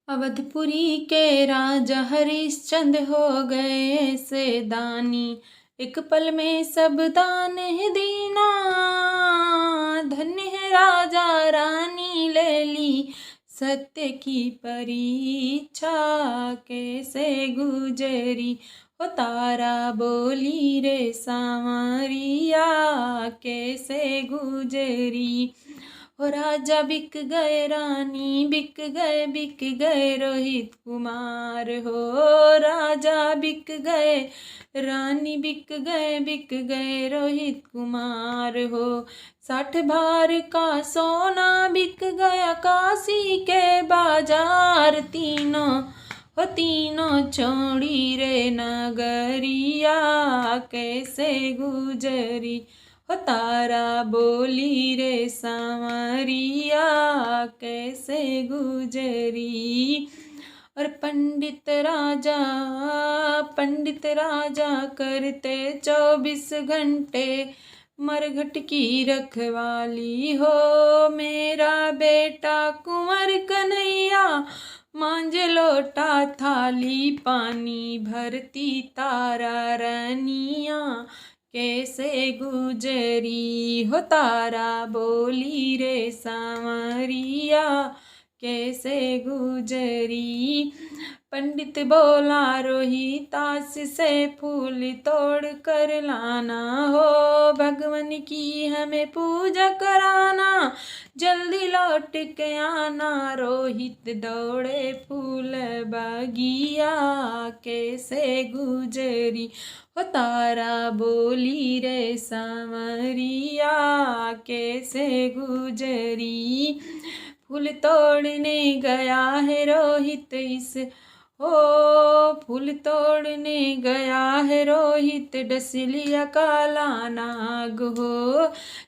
अवधपुरी के राजा हरिश्चंद्र हो गए ऐसे दानी, एक पल में सब दान है दीना। धन्य है राजा रानी ले ली सत्य की परीक्षा, कैसे गुजरी हो तारा बोली रे सांवरिया, कैसे गुजरी हो राजा बिक गए रानी बिक गए रोहित कुमार हो। राजा बिक गए रानी बिक गए रोहित कुमार हो। 60 भार का सोना बिक गया काशी के बाजार, तीनों छोड़ी रे नगरिया, कैसे गुजरी हो तारा बोली रे सांवरिया, कैसे गुजरी। और पंडित राजा करते 24 घंटे मरघट की रखवाली हो। मेरा बेटा कुंवर कन्हैया मांझ लोटा थाली, पानी भरती तारा रनिया, कैसे गुजरी हो तारा बोली रे सांवरिया, कैसे गुजरी। पंडित बोला रोहितास से फूल तोड़ कर लाना हो, भगवान की हमें पूजा कराना, जल्दी लौट के आना। रोहित दौड़े फूल बागिया, कैसे गुजरी हो तारा बोली रे सांवरिया, कैसे गुजरी। फूल तोड़ने गया है रोहित फूल तोड़ने गया है रोहित, डस लिया काला नाग हो।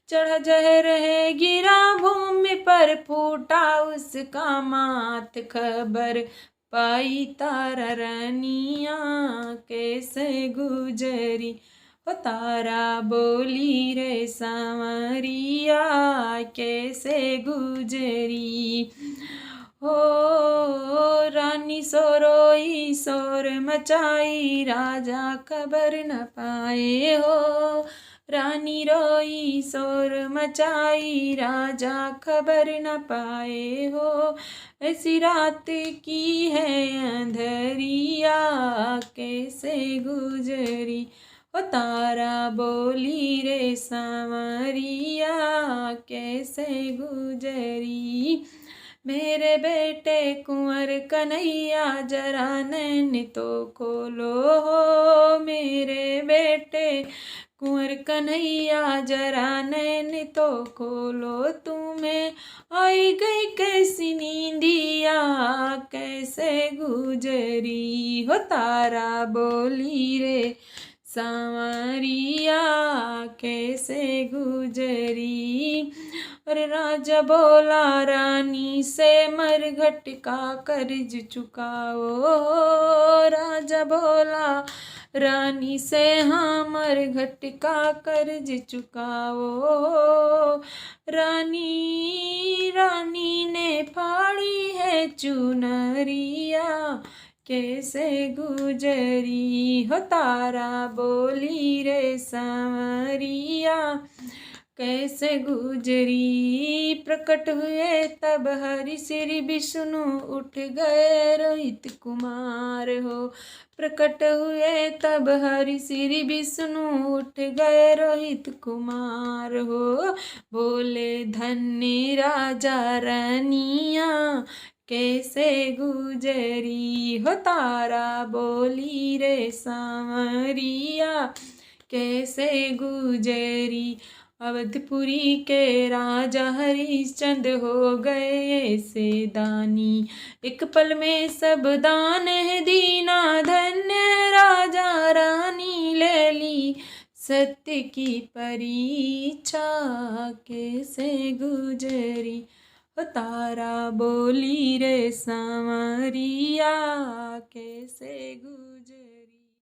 चढ़ा जहर है गिरा भूमि पर, फूटा उसका माथ, खबर पाई तारा रनिया, कैसे गुजरी हो तारा बोली रे सांवरिया, कैसे गुजरी। हो रानी सो रोई शोर मचाई, राजा खबर न पाए हो। रानी रोई शोर मचाई, राजा खबर न पाए हो। ऐसी रात की है अंधरिया, कैसे गुजरी हो तारा बोली रे सांवरिया, कैसे गुजरी। मेरे बेटे कुंवर कन्हैया जरा नैन तो खोलो हो, मेरे बेटे कुंवर कन्हैया जरा नैन तो खोलो। तुम्हें आई गई कैसी नींदिया, कैसे गुजरी हो तारा बोली रे सांवरिया, कैसे गुजरी। और राजा बोला रानी से मरघट का कर्ज चुकाओ, राजा बोला रानी से हाँ मरघट का कर्ज चुकाओ। रानी ने फाड़ी है चुनरिया, कैसे गुजरी हो तारा बोली रे सांवरिया, कैसे गुजरी। प्रकट हुए तब हरि श्री विष्णु, उठ गए रोहित कुमार हो। प्रकट हुए तब हरि श्री विष्णु, उठ गए रोहित कुमार हो। बोले धन्य राजा रनिया, कैसे गुजरी हो तारा बोली रे सांवरिया, कैसे गुजरी। अवधपुरी के राजा हरिश्चंद्र हो गए ऐसे दानी, एक पल में सब दान है दीना। धन्य राजा रानी ले ली सत्य की परीक्षा, कैसे गुजरी हो तारा बोली रे सांवरिया, कैसे गुजरी।